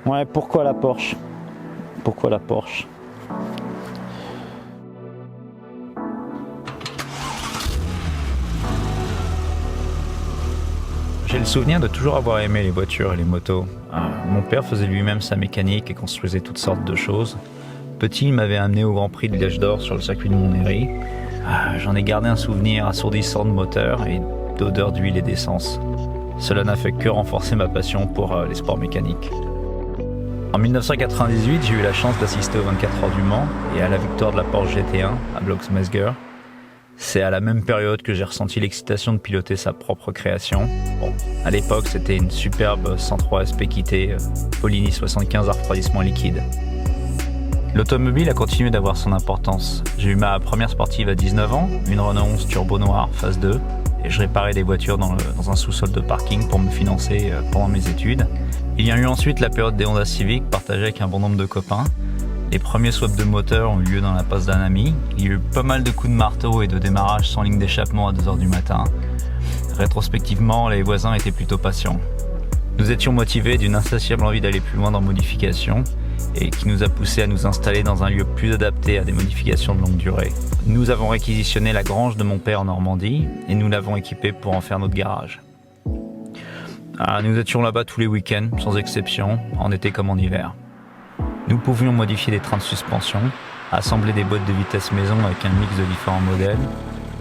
Ouais, pourquoi la Porsche? Pourquoi la Porsche? J'ai le souvenir de toujours avoir aimé les voitures et les motos. Mon père faisait lui-même sa mécanique et construisait toutes sortes de choses. Petit, il m'avait amené au Grand Prix de l'Èche d'Or sur le circuit de Montlhéry. J'en ai gardé un souvenir assourdissant de moteur et d'odeur d'huile et d'essence. Cela n'a fait que renforcer ma passion pour les sports mécaniques. En 1998, j'ai eu la chance d'assister aux 24 heures du Mans et à la victoire de la Porsche GT1 à Blocksmesger. C'est à la même période que j'ai ressenti l'excitation de piloter sa propre création. Bon, à l'époque, c'était une superbe 103 SP kitée, Polini 75 à refroidissement liquide. L'automobile a continué d'avoir son importance. J'ai eu ma première sportive à 19 ans, une Renault 11 Turbo Noir phase 2, et je réparais des voitures dans un sous-sol de parking pour me financer pendant mes études. Il y a eu ensuite la période des Honda Civic, partagée avec un bon nombre de copains. Les premiers swaps de moteurs ont eu lieu dans la passe d'un ami. Il y a eu pas mal de coups de marteau et de démarrage sans ligne d'échappement à 2h du matin. Rétrospectivement, les voisins étaient plutôt patients. Nous étions motivés d'une insatiable envie d'aller plus loin dans modification et qui nous a poussé à nous installer dans un lieu plus adapté à des modifications de longue durée. Nous avons réquisitionné la grange de mon père en Normandie et nous l'avons équipée pour en faire notre garage. Nous étions là-bas tous les week-ends, sans exception, en été comme en hiver. Nous pouvions modifier des trains de suspension, assembler des boîtes de vitesse maison avec un mix de différents modèles,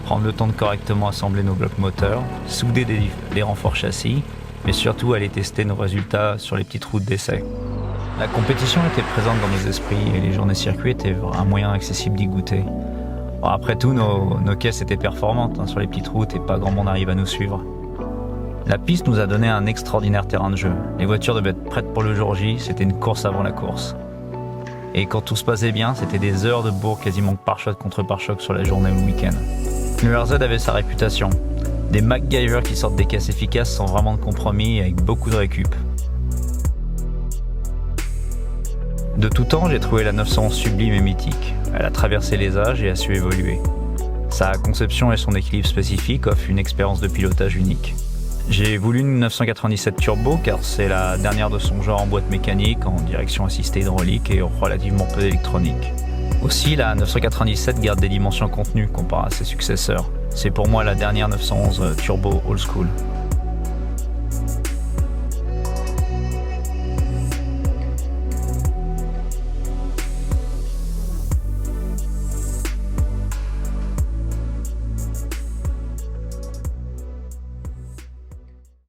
prendre le temps de correctement assembler nos blocs moteurs, souder des renforts châssis, mais surtout aller tester nos résultats sur les petites routes d'essai. La compétition était présente dans nos esprits et les journées circuits étaient un moyen accessible d'y goûter. Bon, après tout, nos caisses étaient performantes sur les petites routes et pas grand monde arrive à nous suivre. La piste nous a donné un extraordinaire terrain de jeu. Les voitures devaient être prêtes pour le jour J, c'était une course avant la course. Et quand tout se passait bien, c'était des heures de bourre quasiment pare-choc contre pare-choc sur la journée ou le week-end. Le RZ avait sa réputation. Des MacGyver qui sortent des caisses efficaces sans vraiment de compromis et avec beaucoup de récup. De tout temps, j'ai trouvé la 911 sublime et mythique. Elle a traversé les âges et a su évoluer. Sa conception et son équilibre spécifique offrent une expérience de pilotage unique. J'ai voulu une 997 Turbo car c'est la dernière de son genre en boîte mécanique, en direction assistée hydraulique et relativement peu d'électronique. Aussi, la 997 garde des dimensions contenues comparé à ses successeurs. C'est pour moi la dernière 911 Turbo Old School.